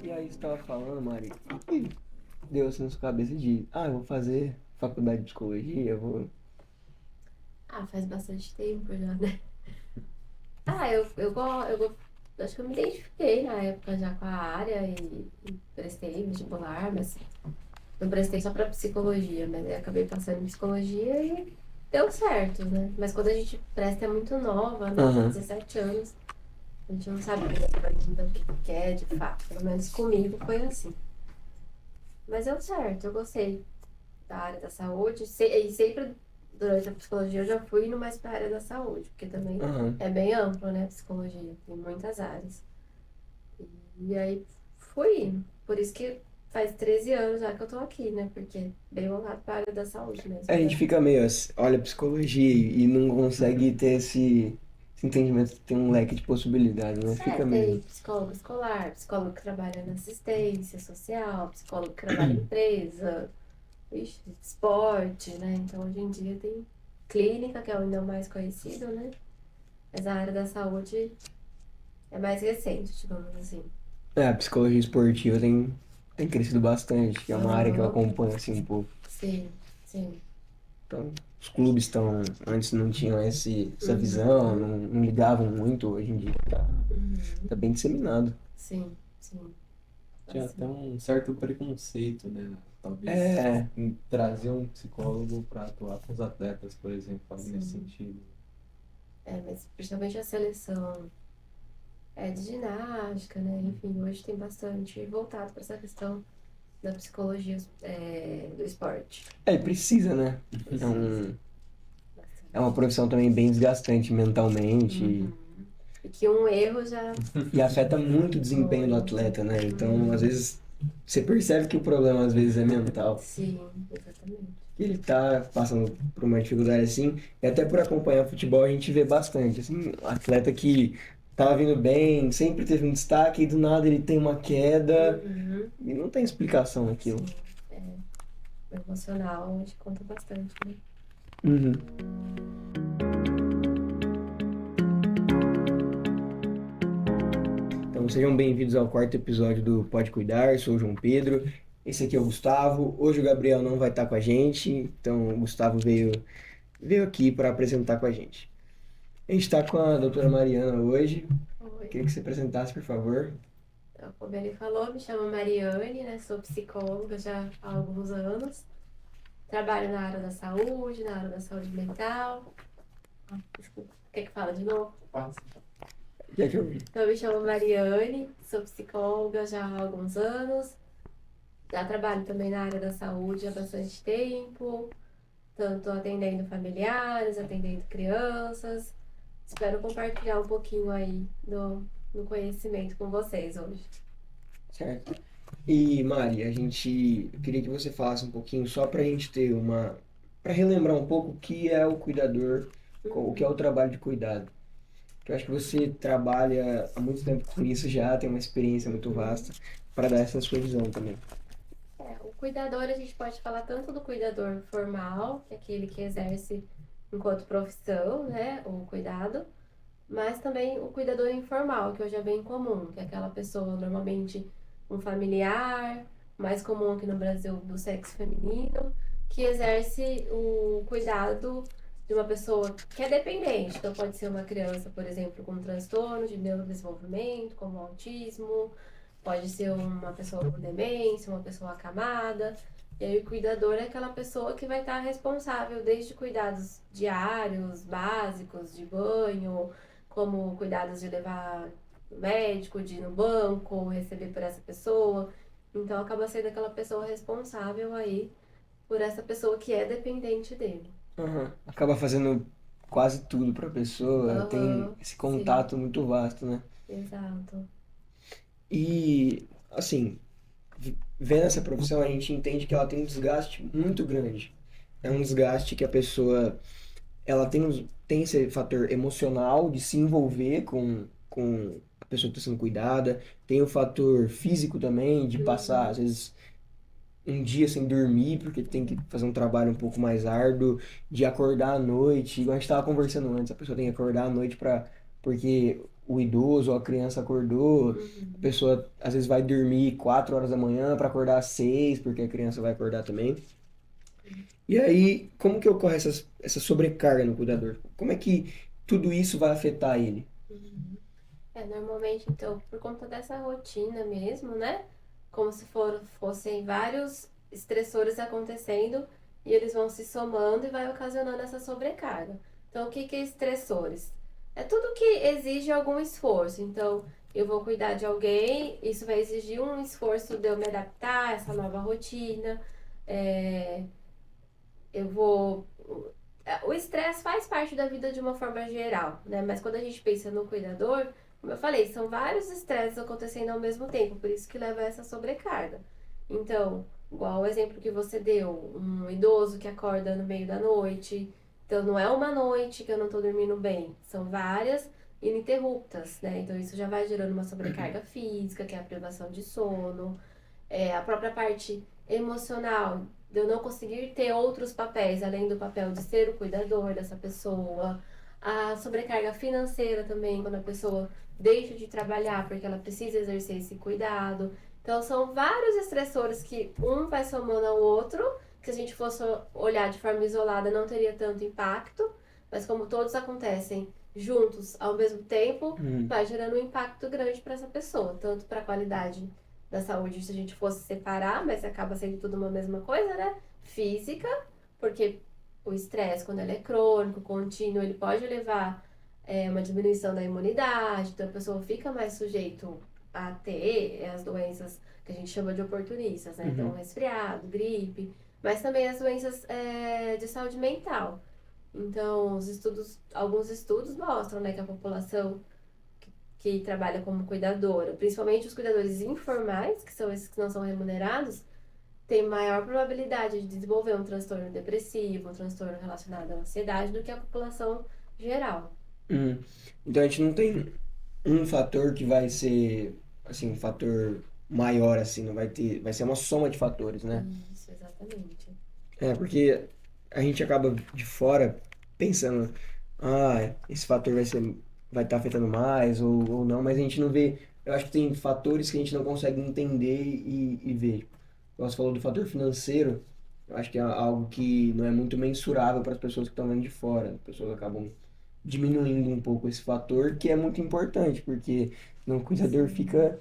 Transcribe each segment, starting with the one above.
E aí você tava falando, Mari, o que deu assim na sua cabeça de, eu vou fazer faculdade de psicologia, eu vou... Ah, faz bastante tempo já, né? Acho que eu me identifiquei na época já com a área e prestei vestibular, mas não prestei só pra psicologia, mas aí acabei passando em psicologia e deu certo, né? Mas quando a gente presta é muito nova, né? Aham. 17 anos, a gente não sabe ainda o que quer de fato. Pelo menos comigo foi assim. Mas deu certo, eu gostei da área da saúde. E sempre, durante a psicologia, eu já fui indo mais para a área da saúde, porque também Aham. é bem amplo, né? A psicologia, tem muitas áreas. E aí fui indo. Por isso que faz 13 anos já que eu tô aqui, né? Porque bem voltado para a área da saúde mesmo. A gente fica meio assim, olha psicologia e não consegue ter esse entendimento que tem um leque de possibilidades, né? É, Fica tem meio... psicólogo escolar, psicólogo que trabalha na assistência social, psicólogo que trabalha em empresa, ixi, esporte, né? Então hoje em dia tem clínica, que é o ainda mais conhecido, né? Mas a área da saúde é mais recente, digamos assim. A psicologia esportiva tem crescido bastante, que é uma área que eu Aham, acompanho assim um pouco. sim, sim. Então, os clubes antes não tinham essa visão, Uhum, não ligavam muito, hoje em dia uhum, tá bem disseminado. sim, sim, Tinha até assim. um certo preconceito, né? Talvez É, em trazer um psicólogo para atuar com os atletas, por exemplo, algo nesse Sim. sentido. É, mas principalmente a seleção de ginástica, né? Enfim, hoje tem bastante voltado para essa questão da psicologia do esporte. e precisa, né? É, Precisa um, é uma bastante. profissão também bem desgastante mentalmente Uhum. E que um erro já e afeta muito o desempenho do muito. atleta, né? Então, às Uhum. vezes, você percebe que o problema às vezes é mental. Sim, exatamente. Que ele tá passando por uma dificuldade assim, e até por acompanhar futebol a gente vê bastante, assim, um atleta que tava vindo bem, sempre teve um destaque e do nada ele tem uma queda Uhum. e não tem explicação aquilo. Sim, é, o emocional acho que conta bastante, né? Uhum. Então sejam bem-vindos ao quarto episódio do Pode Cuidar, sou o João Pedro, esse aqui é o Gustavo, hoje o Gabriel não vai estar com a gente, então o Gustavo veio aqui para apresentar com a gente. A gente está com a doutora Mariana hoje, Oi. queria que você apresentasse, por favor. Então, como ele falou, me chamo Mariane, né? Sou psicóloga já há alguns anos. Trabalho na área da saúde, na área da saúde mental. Desculpa, quer que fala de novo? Passa. Já que eu... Então, eu me chamo Mariane, sou psicóloga já há alguns anos. Já trabalho também na área da saúde há bastante tempo, tanto atendendo familiares, atendendo crianças. Espero compartilhar um pouquinho aí do conhecimento com vocês hoje. Certo. E Mari, eu queria que você falasse um pouquinho só para a gente ter para relembrar um pouco o que é o cuidador, o que é o Uhum. trabalho de cuidado. Que eu acho que você trabalha há muito tempo com isso já, tem uma experiência muito Uhum. vasta para dar essa sua visão também. O cuidador, a gente pode falar tanto do cuidador formal, que é aquele que exerce enquanto profissão, né, o cuidado, mas também o cuidador informal, que hoje é bem comum, que é aquela pessoa, normalmente um familiar, mais comum aqui no Brasil do sexo feminino, que exerce o cuidado de uma pessoa que é dependente. Então, pode ser uma criança, por exemplo, com um transtorno de neurodesenvolvimento, como autismo, pode ser uma pessoa com demência, uma pessoa acamada. E aí, o cuidador é aquela pessoa que vai estar responsável desde cuidados diários, básicos, de banho, como cuidados de levar no médico, de ir no banco, receber por essa pessoa. Então acaba sendo aquela pessoa responsável aí por essa pessoa que é dependente dele. Aham. Acaba fazendo quase tudo para a pessoa, tem Aham, esse sim, contato muito vasto, né? exato. E, assim, vendo essa profissão, a gente entende que ela tem um desgaste muito grande. É um desgaste que a pessoa ela tem esse fator emocional de se envolver com a pessoa que está sendo cuidada, tem o fator físico também, de passar, às Uhum, vezes, um dia sem dormir, porque tem que fazer um trabalho um pouco mais árduo, de acordar à noite, igual a gente estava conversando antes, a pessoa tem que acordar à noite porque o idoso ou a criança acordou, a Uhum. pessoa às vezes vai dormir 4 horas da manhã para acordar às 6, porque a criança vai acordar também. E aí, como que ocorre essa sobrecarga no cuidador? Como é que tudo isso vai afetar ele? Uhum. Normalmente, então, por conta dessa rotina mesmo, né? Como se fossem vários estressores acontecendo e eles vão se somando e vai ocasionando essa sobrecarga. Então, o que que é estressores? É tudo que exige algum esforço. Então, eu vou cuidar de alguém, isso vai exigir um esforço de eu me adaptar a essa nova rotina. É, eu vou. O estresse faz parte da vida de uma forma geral, né? Mas quando a gente pensa no cuidador, como eu falei, são vários estresses acontecendo ao mesmo tempo, por isso que leva a essa sobrecarga. Então, igual o exemplo que você deu, um idoso que acorda no meio da noite. Então, não é uma noite que eu não tô dormindo bem, são várias ininterruptas, né? Então, isso já vai gerando uma sobrecarga física, que é a privação de sono, a própria parte emocional, de eu não conseguir ter outros papéis além do papel de ser o cuidador dessa pessoa, a sobrecarga financeira também, quando a pessoa deixa de trabalhar porque ela precisa exercer esse cuidado. Então, são vários estressores que um vai somando ao outro, que se a gente fosse olhar de forma isolada não teria tanto impacto, mas como todos acontecem juntos ao mesmo tempo, Hum, vai gerando um impacto grande para essa pessoa, tanto para a qualidade da saúde se a gente fosse separar, mas acaba sendo tudo uma mesma coisa, né? Física, porque o estresse, quando ele é crônico, contínuo, ele pode levar uma diminuição da imunidade, então a pessoa fica mais sujeito a ter as doenças que a gente chama de oportunistas, né? Então, uhum. resfriado, gripe, mas também as doenças de saúde mental. Então, alguns estudos mostram, né, que a população que trabalha como cuidadora, principalmente os cuidadores informais, que são esses que não são remunerados, tem maior probabilidade de desenvolver um transtorno depressivo, um transtorno relacionado à ansiedade do que a população geral. Hum. Então a gente não tem um fator que vai ser, assim, um fator maior, assim, não vai ter, vai ser uma soma de fatores, né? Isso, exatamente. É, porque a gente acaba de fora pensando, ah, esse fator vai estar afetando mais ou não, mas a gente não vê, eu acho que tem fatores que a gente não consegue entender e ver. Você falou do fator financeiro, eu acho que é algo que não é muito mensurável para as pessoas que estão vendo de fora. As pessoas acabam diminuindo um pouco esse fator, que é muito importante, porque senão o cuidador Sim,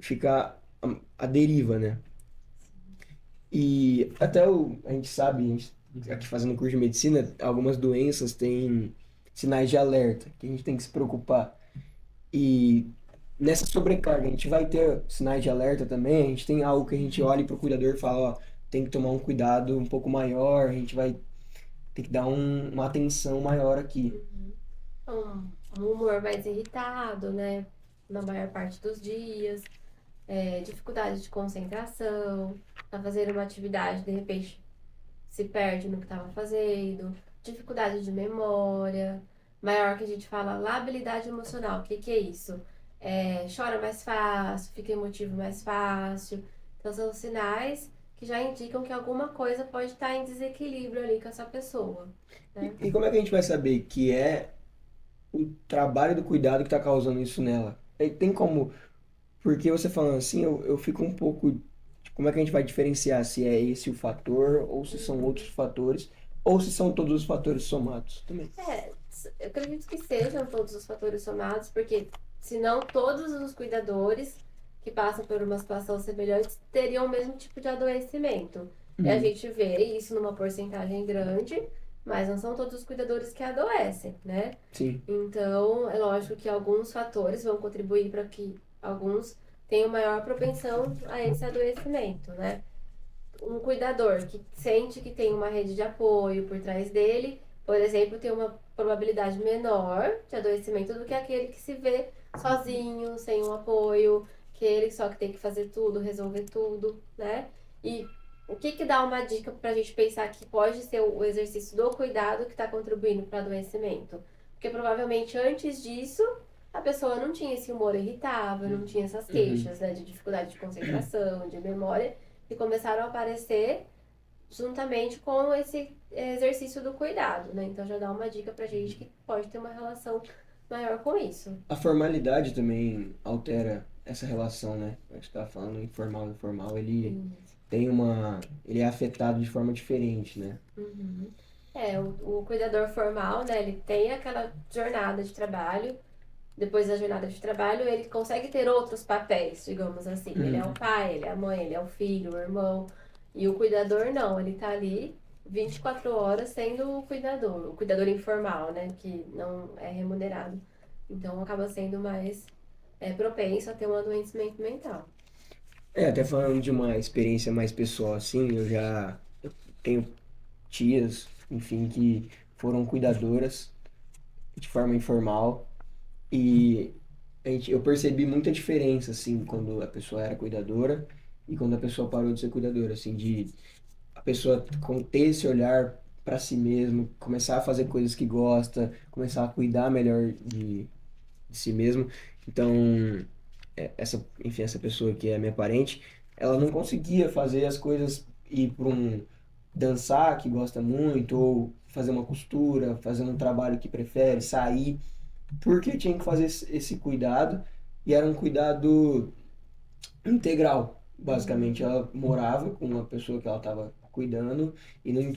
fica à deriva, né? E até a gente sabe, a gente, aqui fazendo curso de medicina, algumas doenças têm sinais de alerta, que a gente tem que se preocupar. E nessa sobrecarga, a gente vai ter sinais de alerta também, a gente tem algo que a gente olha para o cuidador e fala, ó, tem que tomar um cuidado um pouco maior, a gente vai ter que dar uma atenção maior aqui. um humor mais irritado, né? Na maior parte dos dias, dificuldade de concentração, tá fazendo uma atividade, de repente se perde no que estava fazendo, dificuldade de memória, maior que a gente fala labilidade emocional. O que, que é isso? Chora mais fácil, fica emotivo mais fácil. Então são sinais que já indicam que alguma coisa pode estar em desequilíbrio ali com essa pessoa, né? E como é que a gente vai saber que é o trabalho do cuidado que está causando isso nela? Tem como. Porque você falando assim, eu fico um pouco. Como é que a gente vai diferenciar se é esse o fator, ou se são outros Uhum. fatores, ou se são todos os fatores somados também? Eu acredito que sejam todos os fatores somados, porque senão todos os cuidadores que passam por uma situação semelhante teriam o mesmo tipo de adoecimento. E a Uhum, gente vê isso numa porcentagem grande, mas não são todos os cuidadores que adoecem, né? sim. Então, é lógico que alguns fatores vão contribuir para que alguns tenham maior propensão a esse adoecimento, né? Um cuidador que sente que tem uma rede de apoio por trás dele, por exemplo, tem uma probabilidade menor de adoecimento do que aquele que se vê sozinho, sem um apoio, que ele só que tem que fazer tudo, resolver tudo, né? E o que que dá uma dica para a gente pensar que pode ser o exercício do cuidado que está contribuindo para o adoecimento? Porque provavelmente antes disso a pessoa não tinha esse humor irritável, não tinha essas Uhum. queixas, né, de dificuldade de concentração, de memória, e começaram a aparecer juntamente com esse exercício do cuidado, né? Então já dá uma dica pra gente que pode ter uma relação maior com isso. A formalidade também altera essa relação, né? A gente tava falando informal, informal, ele Isso. tem uma... Ele é afetado de forma diferente, né? Uhum. O cuidador formal, né, ele tem aquela jornada de trabalho. Depois da jornada de trabalho, ele consegue ter outros papéis, digamos assim. Ele é o pai, ele é a mãe, ele é o filho, o irmão. E o cuidador não, ele tá ali 24 horas sendo o cuidador informal, né, que não é remunerado. Então acaba sendo mais propenso a ter um adoecimento mental. Até falando de uma experiência mais pessoal, assim, eu tenho tias, enfim, que foram cuidadoras de forma informal e eu percebi muita diferença, assim, quando a pessoa era cuidadora e quando a pessoa parou de ser cuidadora, assim, de a pessoa ter esse olhar para si mesmo, começar a fazer coisas que gosta, começar a cuidar melhor de si mesmo. Então, enfim, essa pessoa que é minha parente, ela não conseguia fazer as coisas, ir para um dançar que gosta muito, ou fazer uma costura, fazer um trabalho que prefere, sair, porque tinha que fazer esse cuidado, e era um cuidado integral. Basicamente, ela morava com uma pessoa que ela estava cuidando e não,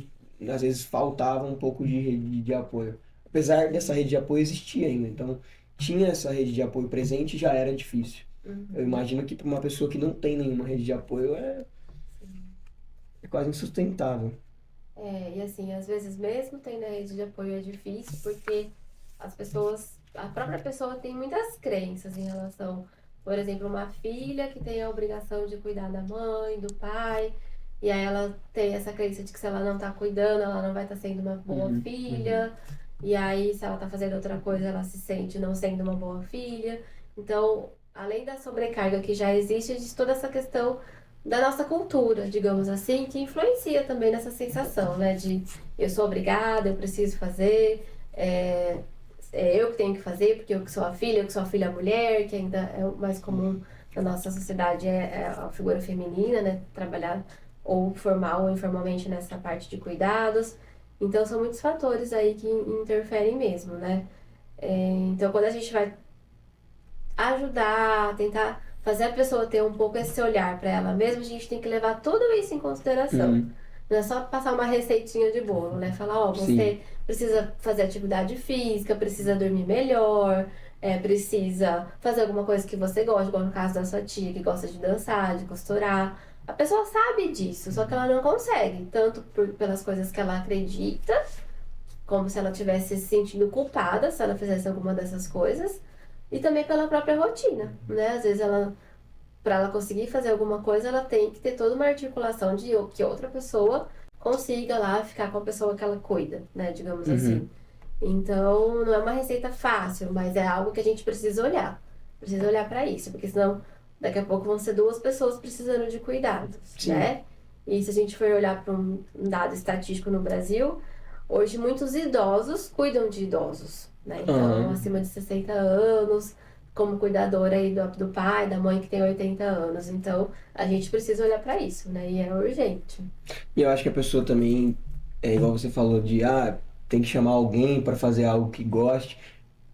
às vezes faltava um pouco de rede de apoio. Apesar dessa rede de apoio existir ainda, então tinha essa rede de apoio presente já era difícil. Eu Uhum. imagino que para uma pessoa que não tem nenhuma rede de apoio é quase insustentável. E assim, às vezes mesmo tendo a rede de apoio é difícil, porque a própria pessoa tem muitas crenças em relação, por exemplo, uma filha que tem a obrigação de cuidar da mãe, do pai, e aí ela tem essa crença de que se ela não tá cuidando, ela não vai estar sendo uma boa Uhum. filha, e aí se ela tá fazendo outra coisa, ela se sente não sendo uma boa filha. Então, além da sobrecarga que já existe, existe toda essa questão da nossa cultura, digamos assim, que influencia também nessa sensação, né? De eu sou obrigada, eu preciso fazer, eu que tenho que fazer, porque eu que sou a filha, eu que sou a filha mulher, que ainda é o mais comum na nossa sociedade, é a figura feminina, né? Trabalhar ou formal ou informalmente nessa parte de cuidados. Então, são muitos fatores aí que interferem mesmo, né? Então, quando a gente vai ajudar, tentar fazer a pessoa ter um pouco esse olhar para ela mesma, a gente tem que levar tudo isso em consideração. Uhum. Não é só passar uma receitinha de bolo, né? Falar, ó, Sim. você precisa fazer atividade física, precisa dormir melhor, precisa fazer alguma coisa que você gosta, igual no caso da sua tia, que gosta de dançar, de costurar. A pessoa sabe disso, só que ela não consegue, tanto pelas coisas que ela acredita, como se ela tivesse se sentindo culpada se ela fizesse alguma dessas coisas, e também pela própria rotina, né? Às vezes ela, para ela conseguir fazer alguma coisa, ela tem que ter toda uma articulação de que outra pessoa consiga lá ficar com a pessoa que ela cuida, né? Digamos assim. Uhum. Então, não é uma receita fácil, mas é algo que a gente precisa olhar. Precisa olhar para isso, porque senão daqui a pouco vão ser duas pessoas precisando de cuidados, Sim. né? E se a gente for olhar para um dado estatístico no Brasil, hoje muitos idosos cuidam de idosos, né? Então, Aham. acima de 60 anos, como cuidadora aí do pai, da mãe que tem 80 anos. Então, a gente precisa olhar para isso, né? E é urgente. E eu acho que a pessoa também, igual você falou, tem que chamar alguém para fazer algo que goste.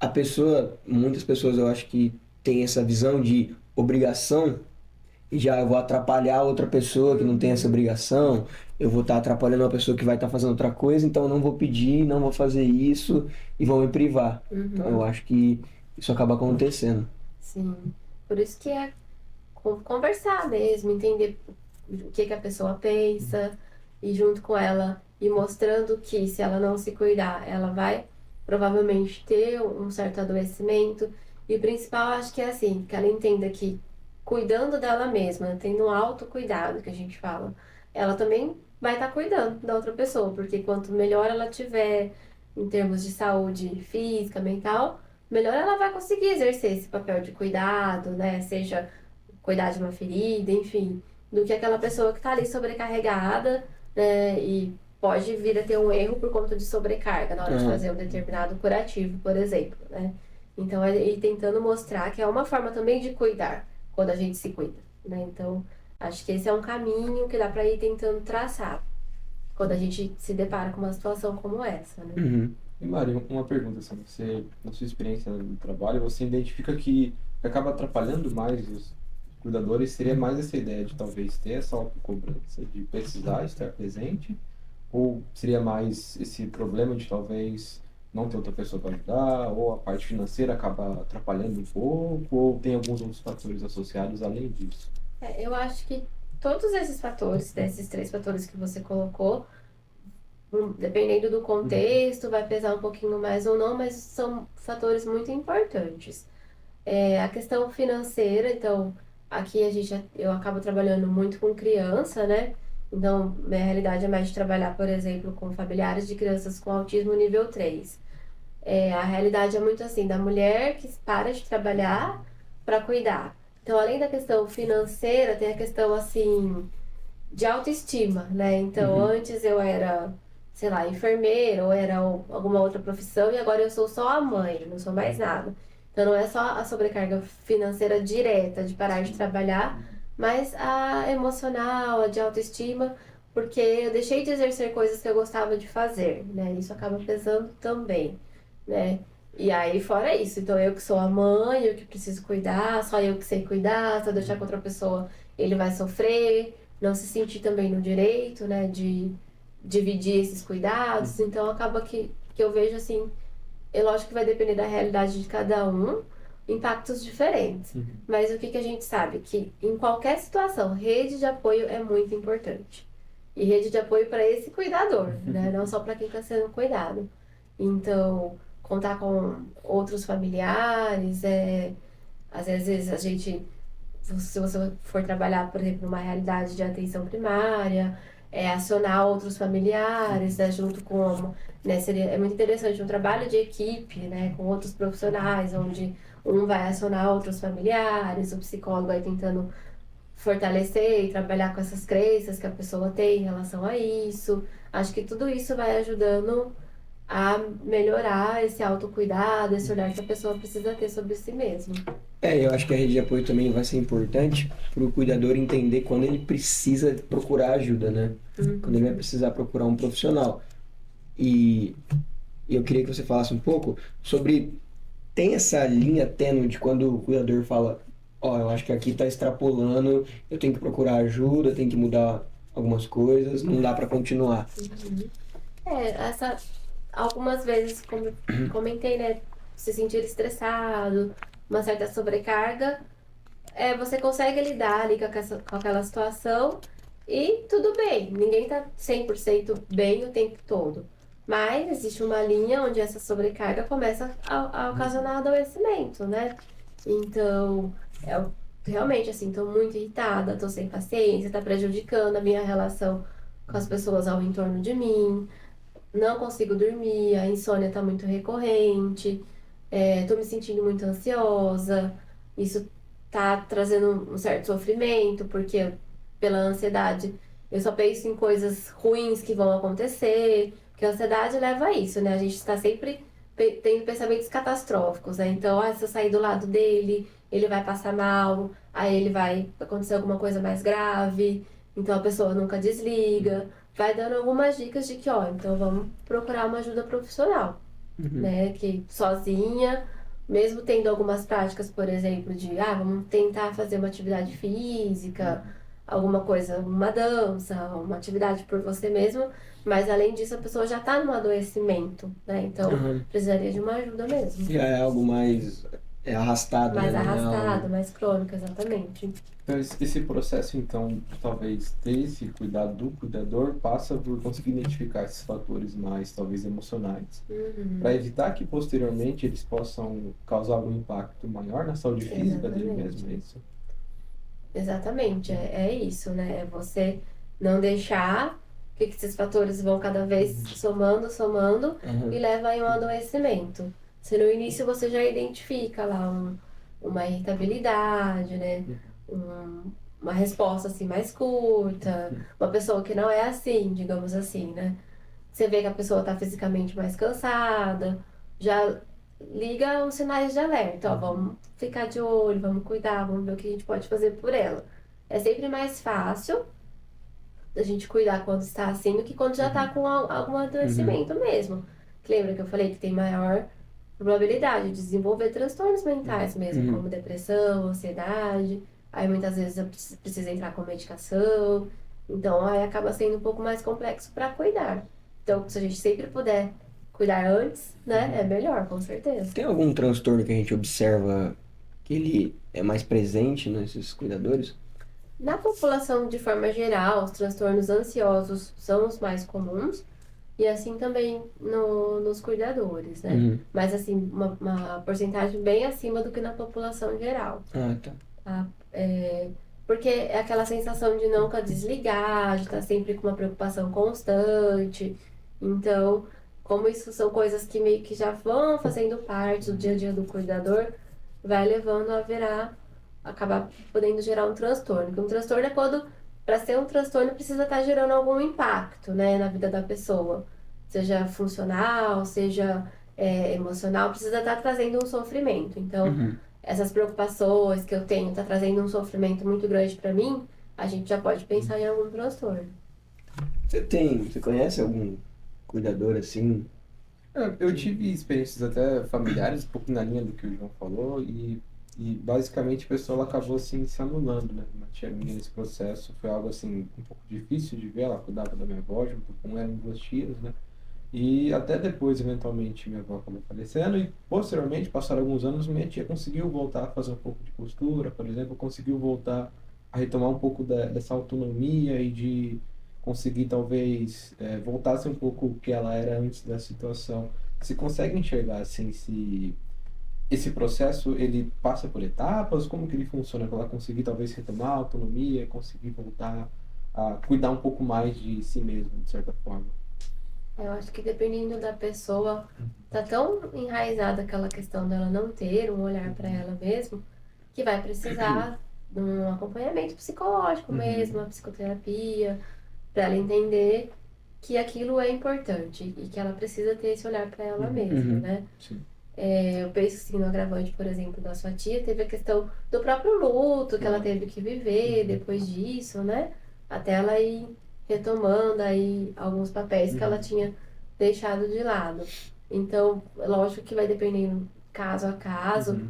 A pessoa, muitas pessoas eu acho que tem essa visão de obrigação e já eu vou atrapalhar outra pessoa que não tem essa Uhum. obrigação, eu vou estar atrapalhando uma pessoa que vai estar fazendo outra coisa, então eu não vou pedir, não vou fazer isso e vou me privar. Então eu Uhum. acho que isso acaba acontecendo. Sim. Por isso que é conversar mesmo, entender o que que a pessoa pensa e junto com ela e mostrando que se ela não se cuidar, ela vai provavelmente ter um certo adoecimento. E o principal, acho que é assim, que ela entenda que cuidando dela mesma, tendo um autocuidado que a gente fala, ela também vai estar cuidando da outra pessoa, porque quanto melhor ela tiver em termos de saúde física, mental, melhor ela vai conseguir exercer esse papel de cuidado, né? Seja cuidar de uma ferida, enfim, do que aquela pessoa que está ali sobrecarregada, né? E pode vir a ter um erro por conta de sobrecarga na hora de Aham. fazer um determinado curativo, por exemplo, né? Então, e tentando mostrar que é uma forma também de cuidar, quando a gente se cuida, né? Então, acho que esse é um caminho que dá para ir tentando traçar, quando a gente se depara com uma situação como essa, né? Uhum. E Mari, uma pergunta assim, você, na sua experiência no trabalho, você identifica que acaba atrapalhando mais os cuidadores, seria mais essa ideia de talvez ter essa autocobrança, de precisar estar presente, ou seria mais esse problema de talvez não ter outra pessoa para ajudar, ou a parte financeira acaba atrapalhando um pouco, ou tem alguns outros fatores associados além disso? Eu acho que todos esses fatores, desses três fatores que você colocou, dependendo do contexto, vai pesar um pouquinho mais ou não, mas são fatores muito importantes. A questão financeira, então, aqui eu acabo trabalhando muito com criança, né? Então, minha realidade é mais de trabalhar, por exemplo, com familiares de crianças com autismo nível 3. A realidade é muito assim, da mulher que para de trabalhar para cuidar. Então, além da questão financeira, tem a questão, assim, de autoestima, né? Então, Uhum. antes eu era, sei lá, enfermeira ou era alguma outra profissão e agora eu sou só a mãe, não sou mais nada. Então, não é só a sobrecarga financeira direta de parar de trabalhar, mas a emocional, a de autoestima, porque eu deixei de exercer coisas que eu gostava de fazer, né? Isso acaba pesando também, né? E aí, fora isso, então eu que sou a mãe, eu que preciso cuidar, só eu que sei cuidar, se eu deixar com outra pessoa, ele vai sofrer, não se sentir também no direito, né, de dividir esses cuidados. Então acaba que eu vejo assim, é lógico que vai depender da realidade de cada um, impactos diferentes. Mas o que a gente sabe? Que em qualquer situação, rede de apoio é muito importante. E rede de apoio para esse cuidador, né? Não só para quem está sendo cuidado. Então, contar com outros familiares, às vezes a gente se você for trabalhar, por exemplo, numa realidade de atenção primária, acionar outros familiares, né, junto com, né, é muito interessante um trabalho de equipe, né, com outros profissionais, onde um vai acionar outros familiares, o psicólogo vai tentando fortalecer e trabalhar com essas crenças que a pessoa tem em relação a isso. Acho que tudo isso vai ajudando a melhorar esse autocuidado, esse olhar que a pessoa precisa ter sobre si mesma. Eu acho que a rede de apoio também vai ser importante para o cuidador entender quando ele precisa procurar ajuda, né? Quando ele vai precisar procurar um profissional. E eu queria que você falasse um pouco sobre, tem essa linha tênue de quando o cuidador fala, ó, eu acho que aqui está extrapolando, eu tenho que procurar ajuda, tenho que mudar algumas coisas, não dá para continuar. Uhum. Algumas vezes, como eu comentei, né, se sentir estressado, uma certa sobrecarga, você consegue lidar ali com aquela situação e tudo bem, ninguém tá 100% bem o tempo todo. Mas existe uma linha onde essa sobrecarga começa a ocasionar adoecimento, né? Então, eu realmente, assim, tô muito irritada, tô sem paciência, tá prejudicando a minha relação com as pessoas ao entorno de mim, não consigo dormir, a insônia tá muito recorrente, tô me sentindo muito ansiosa, isso tá trazendo um certo sofrimento, porque pela ansiedade eu só penso em coisas ruins que vão acontecer, porque a ansiedade leva a isso, né? A gente está sempre tendo pensamentos catastróficos, né? Então, se eu sair do lado dele, ele vai passar mal, aí ele vai acontecer alguma coisa mais grave, então a pessoa nunca desliga. Vai dando algumas dicas de que, ó, então vamos procurar uma ajuda profissional, Uhum. né? Que sozinha, mesmo tendo algumas práticas, por exemplo, de, vamos tentar fazer uma atividade física, alguma coisa, uma dança, uma atividade por você mesmo, mas além disso a pessoa já tá num adoecimento, né? Então Uhum. precisaria de uma ajuda mesmo. Já é algo mais arrastado, né? Mais Não é arrastado, algo... mais crônico, exatamente. Então, esse processo, então, de talvez ter esse cuidado do cuidador, passa por conseguir identificar esses fatores mais, talvez, emocionais, para Uhum. evitar que posteriormente eles possam causar algum impacto maior na saúde física dele mesmo, é Exatamente. isso? Exatamente, é isso, né? É você não deixar que esses fatores vão cada vez somando, somando e Uhum. leva a um adoecimento. Se no início você já identifica lá uma irritabilidade, né? Uma resposta assim mais curta, uma pessoa que não é assim, digamos assim, né? Você vê que a pessoa está fisicamente mais cansada, já liga os sinais de alerta, ó, vamos ficar de olho, vamos cuidar, vamos ver o que a gente pode fazer por ela. É sempre mais fácil a gente cuidar quando está assim do que quando já está com algum Uhum. adoecimento mesmo. Lembra que eu falei que tem maior probabilidade de desenvolver transtornos mentais mesmo, como depressão, ansiedade. Aí muitas vezes precisa entrar com medicação. Então aí acaba sendo um pouco mais complexo para cuidar. Então, se a gente sempre puder cuidar antes, né, é melhor, com certeza. Tem algum transtorno que a gente observa que ele é mais presente nesses cuidadores? Na população, de forma geral, os transtornos ansiosos são os mais comuns. E assim também nos cuidadores, né? Uhum. Mas assim, uma porcentagem bem acima do que na população geral. Ah, tá. Tá? Porque é aquela sensação de nunca desligar, de estar sempre com uma preocupação constante. Então, como isso são coisas que meio que já vão fazendo parte do dia a dia do cuidador, vai levando acabar podendo gerar um transtorno. Porque um transtorno é quando, para ser um transtorno, precisa estar gerando algum impacto, né, na vida da pessoa. Seja funcional, seja emocional, precisa estar trazendo um sofrimento. Então, Uhum. essas preocupações que eu tenho tá trazendo um sofrimento muito grande para mim, a gente já pode pensar em algum transtorno. Você conhece algum cuidador assim? Eu tive experiências até familiares, um pouco na linha do que o João falou, e basicamente a pessoa ela acabou assim se anulando, né? Uma tia minha nesse processo foi algo assim um pouco difícil de ver, ela cuidava da minha avó, junto com eram duas tias, né? E até depois, eventualmente, minha avó acabou falecendo e posteriormente, passaram alguns anos, minha tia conseguiu voltar a fazer um pouco de costura, por exemplo, conseguiu voltar a retomar um pouco dessa autonomia e de conseguir talvez voltar a ser um pouco o que ela era antes da situação. Você consegue enxergar assim se esse processo ele passa por etapas? Como que ele funciona para ela conseguir talvez retomar a autonomia, conseguir voltar a cuidar um pouco mais de si mesmo, de certa forma? Eu acho que dependendo da pessoa, tá tão enraizada aquela questão dela não ter um olhar para ela mesmo, que vai precisar de um acompanhamento psicológico mesmo, uma psicoterapia, para ela entender que aquilo é importante e que ela precisa ter esse olhar para ela mesma, Uhum. né? Sim. Eu penso assim, no agravante, por exemplo, da sua tia, teve a questão do próprio luto que ela teve que viver depois disso, né? Até ela ir retomando aí alguns papéis que ela tinha deixado de lado. Então, lógico que vai dependendo caso a caso,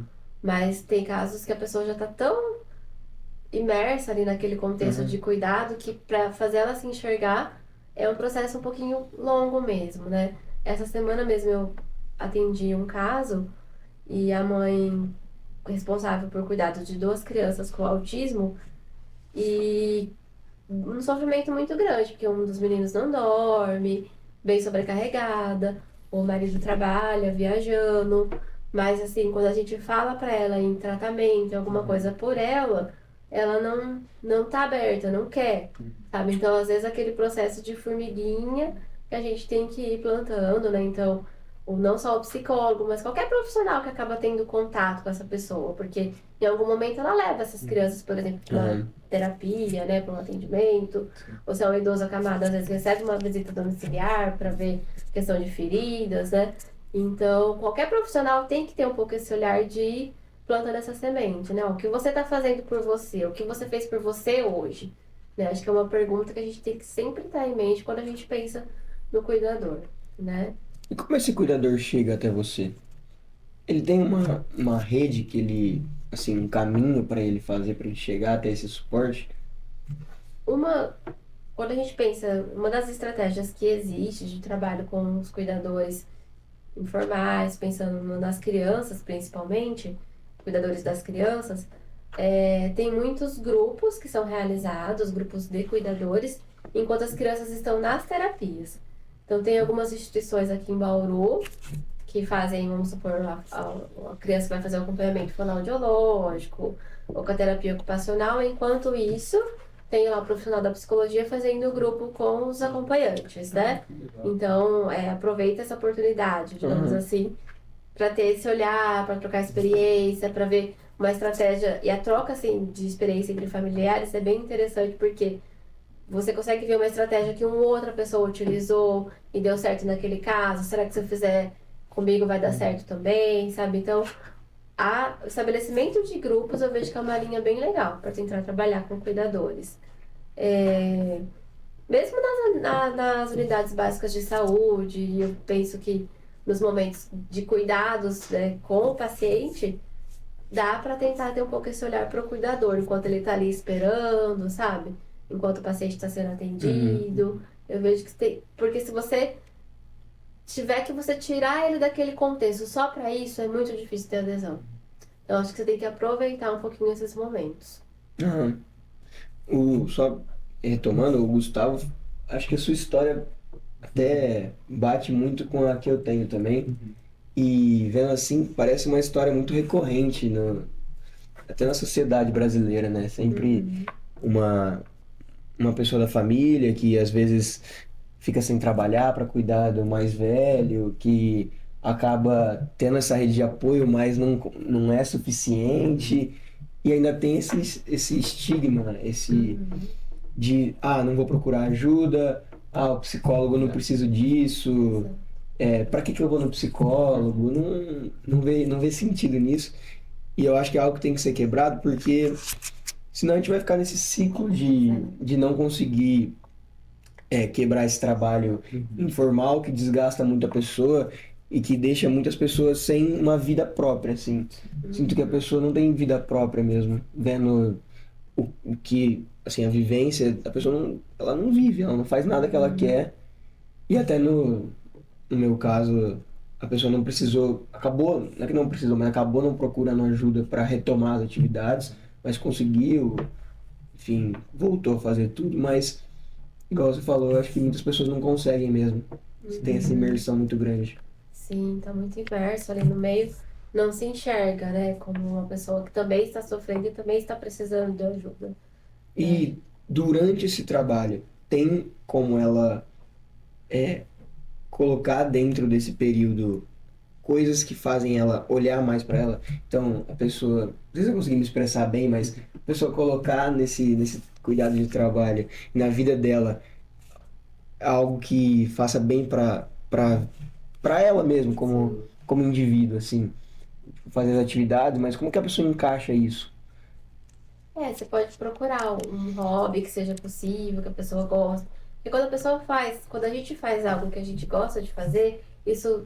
mas tem casos que a pessoa já tá tão imersa ali naquele contexto de cuidado que para fazer ela se enxergar é um processo um pouquinho longo mesmo, né? Essa semana mesmo eu atendi um caso e a mãe responsável por cuidado de duas crianças com autismo e um sofrimento muito grande, porque um dos meninos não dorme, bem sobrecarregada, o marido trabalha, viajando, mas assim, quando a gente fala pra ela em tratamento, em alguma coisa por ela, ela não tá aberta, não quer, sabe? Então, às vezes, aquele processo de formiguinha que a gente tem que ir plantando, né? Então, não só o psicólogo, mas qualquer profissional que acaba tendo contato com essa pessoa, porque em algum momento ela leva essas crianças, por exemplo, para uma terapia, né, para um atendimento. Ou se é um idoso acamado, às vezes recebe uma visita domiciliar para ver questão de feridas, né? Então, qualquer profissional tem que ter um pouco esse olhar de plantando essa semente, né? O que você está fazendo por você? O que você fez por você hoje? Né? Acho que é uma pergunta que a gente tem que sempre estar em mente quando a gente pensa no cuidador, né? E como esse cuidador chega até você? Ele tem uma rede que ele, assim, um caminho para ele fazer para ele chegar até esse suporte? Quando a gente pensa, uma das estratégias que existe de trabalho com os cuidadores informais, pensando nas crianças principalmente, cuidadores das crianças, tem muitos grupos que são realizados, grupos de cuidadores, enquanto as crianças estão nas terapias. Então, tem algumas instituições aqui em Bauru que fazem, vamos supor, a criança vai fazer o acompanhamento fonoaudiológico ou com a terapia ocupacional, enquanto isso, tem lá o profissional da psicologia fazendo o grupo com os acompanhantes, né? Então, aproveita essa oportunidade, digamos assim, para ter esse olhar, para trocar experiência, para ver uma estratégia. E a troca, assim, de experiência entre familiares é bem interessante, porque você consegue ver uma estratégia que uma outra pessoa utilizou e deu certo naquele caso. Será que se eu fizer comigo vai dar certo também, sabe? Então, o estabelecimento de grupos eu vejo que é uma linha bem legal para tentar trabalhar com cuidadores. Mesmo nas unidades básicas de saúde, eu penso que nos momentos de cuidados, né, com o paciente, dá para tentar ter um pouco esse olhar para o cuidador, enquanto ele está ali esperando, sabe? Enquanto o paciente está sendo atendido. Eu vejo que tem. Porque se você tiver que você tirar ele daquele contexto só para isso, é muito difícil ter adesão. Eu acho que você tem que aproveitar um pouquinho esses momentos. Aham. Só retomando, o Gustavo, acho que a sua história até bate muito com a que eu tenho também. E vendo assim, parece uma história muito recorrente até na sociedade brasileira, né? Sempre uma pessoa da família que às vezes fica sem trabalhar para cuidar do mais velho, que acaba tendo essa rede de apoio, mas não é suficiente. E ainda tem esse estigma, não vou procurar ajuda, o psicólogo não preciso disso, para que eu vou no psicólogo? Não vê sentido nisso. E eu acho que é algo que tem que ser quebrado, porque senão a gente vai ficar nesse ciclo de não conseguir quebrar esse trabalho informal que desgasta muito a pessoa e que deixa muitas pessoas sem uma vida própria, assim. Sinto que a pessoa não tem vida própria mesmo, vendo o que, assim, a vivência, a pessoa ela não vive, ela não faz nada que ela quer. E até no meu caso, a pessoa não precisou, não é que não precisou, mas acabou não procurando ajuda para retomar as atividades, mas conseguiu, enfim, voltou a fazer tudo, mas igual você falou, eu acho que muitas pessoas não conseguem mesmo. Você tem essa imersão muito grande. Sim, tá muito imerso ali no meio, não se enxerga, né? Como uma pessoa que também está sofrendo e também está precisando de ajuda. E durante esse trabalho, tem como ela colocar dentro desse período coisas que fazem ela olhar mais para ela? Então, a pessoa, não sei se eu consegui me expressar bem, mas a pessoa colocar nesse cuidado de trabalho, na vida dela, algo que faça bem para ela mesmo, como indivíduo, assim. Fazer as atividades, mas como que a pessoa encaixa isso? Você pode procurar um hobby que seja possível, que a pessoa gosta. Porque quando a gente faz algo que a gente gosta de fazer, isso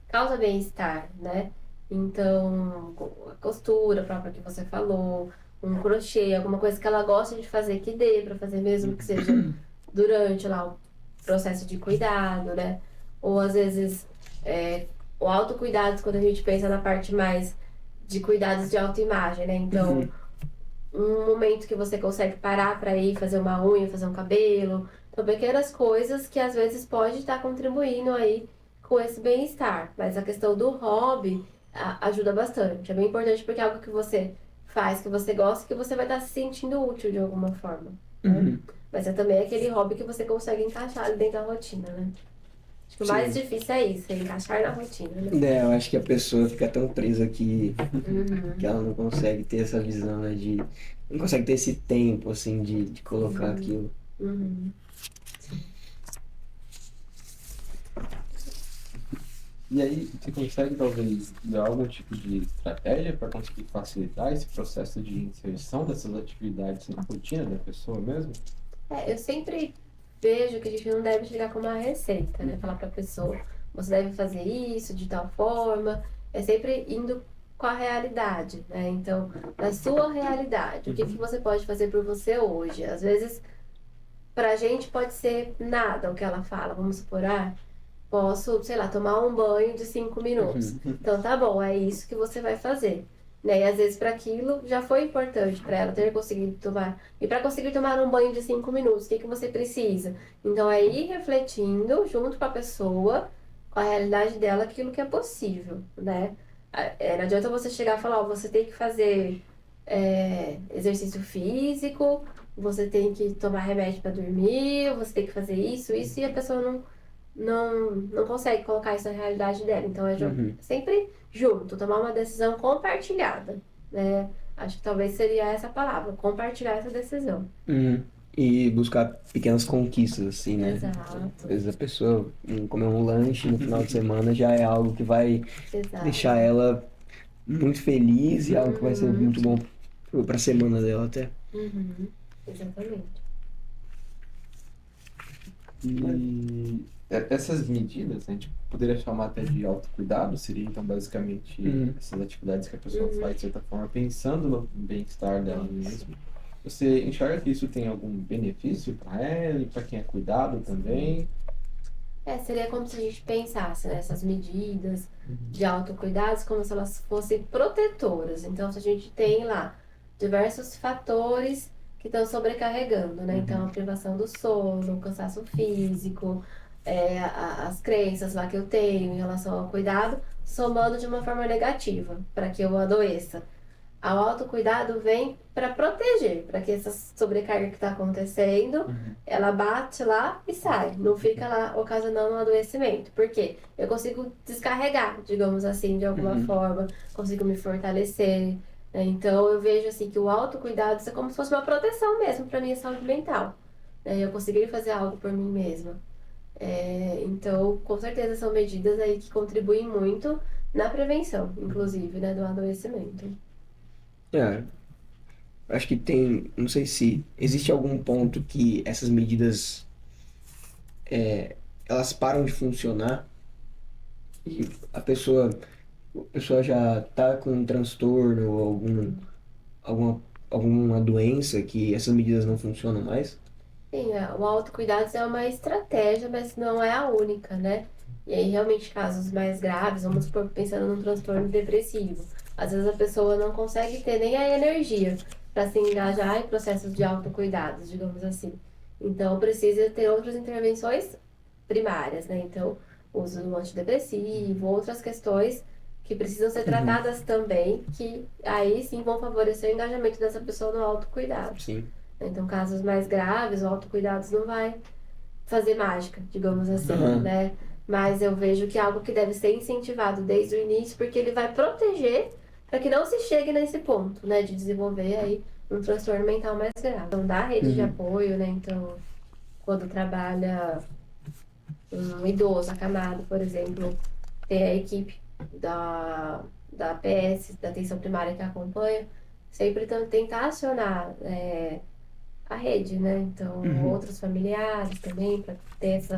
causa bem-estar, né? Então, a costura própria que você falou, um crochê, alguma coisa que ela gosta de fazer, que dê para fazer mesmo que seja durante lá o processo de cuidado, né? Ou às vezes o autocuidado, quando a gente pensa na parte mais de cuidados de autoimagem, né? Então, um momento que você consegue parar para ir fazer uma unha, fazer um cabelo, são pequenas coisas que às vezes pode estar contribuindo aí com esse bem-estar. Mas a questão do hobby ajuda bastante. É bem importante porque é algo que você faz, que você gosta, que você vai estar se sentindo útil de alguma forma, né? Mas é também aquele hobby que você consegue encaixar ali dentro da rotina, né? Acho que o mais difícil é isso, é encaixar na rotina, né? Eu acho que a pessoa fica tão presa que ela não consegue ter essa visão, né, não consegue ter esse tempo, assim, de colocar aquilo. E aí, você consegue talvez dar algum tipo de estratégia para conseguir facilitar esse processo de inserção dessas atividades na rotina da pessoa mesmo? Eu sempre vejo que a gente não deve chegar com uma receita, né? Falar pra pessoa, você deve fazer isso de tal forma. É sempre indo com a realidade, né? Então, na sua realidade, o que você pode fazer por você hoje? Às vezes, pra gente pode ser nada o que ela fala. Vamos supor, posso, sei lá, tomar um banho de 5 minutos. Então, tá bom, é isso que você vai fazer. Né? E às vezes para aquilo já foi importante para ela ter conseguido tomar. E para conseguir tomar um banho de 5 minutos, o que você precisa? Então é ir refletindo junto com a pessoa, com a realidade dela, aquilo que é possível, né? Não adianta você chegar e falar, você tem que fazer exercício físico, você tem que tomar remédio para dormir, você tem que fazer isso, e a pessoa não consegue colocar isso na realidade dela. Então é sempre junto, tomar uma decisão compartilhada, né? Acho que talvez seria essa palavra, compartilhar essa decisão. E buscar pequenas conquistas, assim, né? Exato. Às vezes a pessoa comer um lanche no final de semana já é algo que vai deixar ela muito feliz e algo que vai ser muito bom pra semana dela até. Exatamente. E Essas medidas, a gente poderia chamar até de autocuidado, seria então basicamente essas atividades que a pessoa faz de certa forma pensando no bem-estar dela mesma. Você enxerga que isso tem algum benefício para ela e para quem é cuidado também? Seria como se a gente pensasse nessas medidas de autocuidados como se elas fossem protetoras. Então, se a gente tem lá diversos fatores que estão sobrecarregando, né? Então, a privação do sono, o cansaço físico, as crenças lá que eu tenho em relação ao cuidado, somando de uma forma negativa para que eu adoeça. O autocuidado vem para proteger, para que essa sobrecarga que está acontecendo, ela bate lá e sai, não fica lá ocasionando um adoecimento. Por quê? Eu consigo descarregar, digamos assim, de alguma forma, consigo me fortalecer, né? Então eu vejo assim que o autocuidado é como se fosse uma proteção mesmo para minha saúde mental, né? Eu conseguir fazer algo por mim mesma. Então, com certeza são medidas aí que contribuem muito na prevenção, inclusive, né, do adoecimento. É, acho que tem, não sei se existe algum ponto que essas medidas elas param de funcionar e a pessoa já tá com um transtorno ou alguma, alguma doença que essas medidas não funcionam mais. Sim, o autocuidado é uma estratégia, mas não é a única, né? E aí, realmente, casos mais graves, vamos supor, pensando num transtorno depressivo. Às vezes a pessoa não consegue ter nem a energia para se engajar em processos de autocuidados, digamos assim. Então, precisa ter outras intervenções primárias, né? Então, uso do antidepressivo, outras questões que precisam ser tratadas também, que aí sim vão favorecer o engajamento dessa pessoa no autocuidado. Sim. Então, casos mais graves, o autocuidados não vai fazer mágica, digamos assim, né? Mas eu vejo que é algo que deve ser incentivado desde o início, porque ele vai proteger para que não se chegue nesse ponto, né? De desenvolver aí um transtorno mental mais grave. Então, dá rede de apoio, né? Então, quando trabalha um idoso acamado, por exemplo, tem a equipe da APS, da atenção primária que acompanha, sempre tentar acionar a rede, né? Então, outros familiares também, para ter esse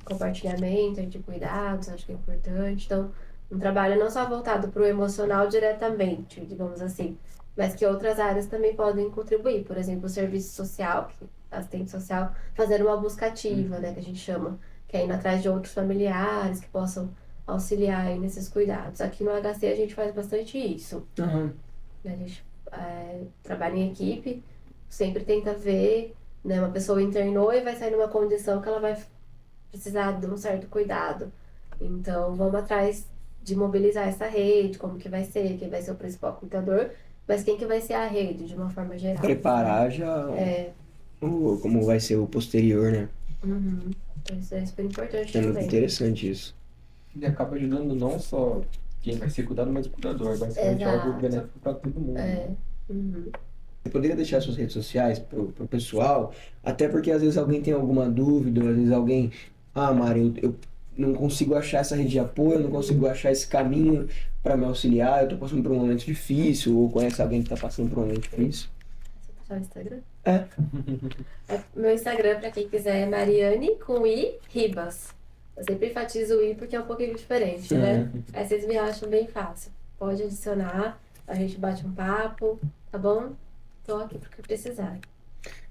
compartilhamento de cuidados, acho que é importante. Então, um trabalho não só voltado para o emocional diretamente, digamos assim, mas que outras áreas também podem contribuir. Por exemplo, o serviço social, assistente social, fazer uma busca ativa, né, que a gente chama, que é indo atrás de outros familiares que possam auxiliar aí nesses cuidados. Aqui no HC a gente faz bastante isso. A gente trabalha em equipe, sempre tenta ver, né, uma pessoa internou e vai sair numa condição que ela vai precisar de um certo cuidado. Então, vamos atrás de mobilizar essa rede, como que vai ser, quem vai ser o principal cuidador, mas quem que vai ser a rede, de uma forma geral. Preparar já como vai ser o posterior, né? Então, isso é super importante É muito também. interessante isso. Ele acaba ajudando não só quem vai ser cuidado, mas o cuidador. Basicamente é algo Exato. benéfico para todo mundo. Né? Você poderia deixar suas redes sociais pro pessoal, até porque às vezes alguém tem alguma dúvida, ou às vezes alguém, Mário, eu não consigo achar essa rede de apoio, eu não consigo achar esse caminho para me auxiliar, eu tô passando por um momento difícil, ou conhece alguém que tá passando por um momento difícil. Você o Instagram? É. Meu Instagram, para quem quiser, é Mariane com I Ribas. Eu sempre enfatizo o I porque é um pouquinho diferente, né? Aí vocês me acham bem fácil. Pode adicionar, a gente bate um papo, tá bom? Tô aqui porque precisar.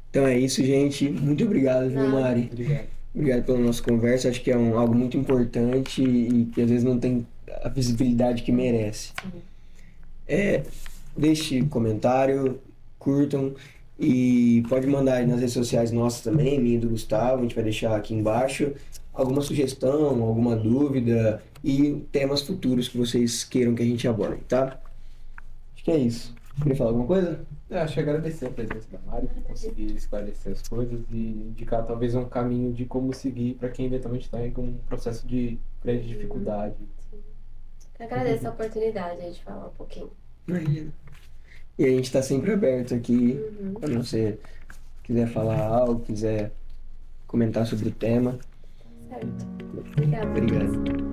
Então é isso, gente. Muito obrigado, viu, Nada. Mari? Obrigado. Obrigado pela nossa conversa. Acho que é algo muito importante e que às vezes não tem a visibilidade que merece. Deixe comentário, curtam e pode mandar aí nas redes sociais nossas também, minha e do Gustavo, a gente vai deixar aqui embaixo alguma sugestão, alguma dúvida e temas futuros que vocês queiram que a gente aborde, tá? Acho que é isso. Queria falar alguma coisa? Acho que agradecer a presença da Mari, por conseguir esclarecer as coisas e indicar talvez um caminho de como seguir para quem eventualmente está em um processo de grande dificuldade. Eu agradeço a oportunidade aí de falar um pouquinho. Imagina. E a gente está sempre aberto aqui, quando você quiser falar algo, quiser comentar sobre o tema. Certo. Obrigada. Obrigado.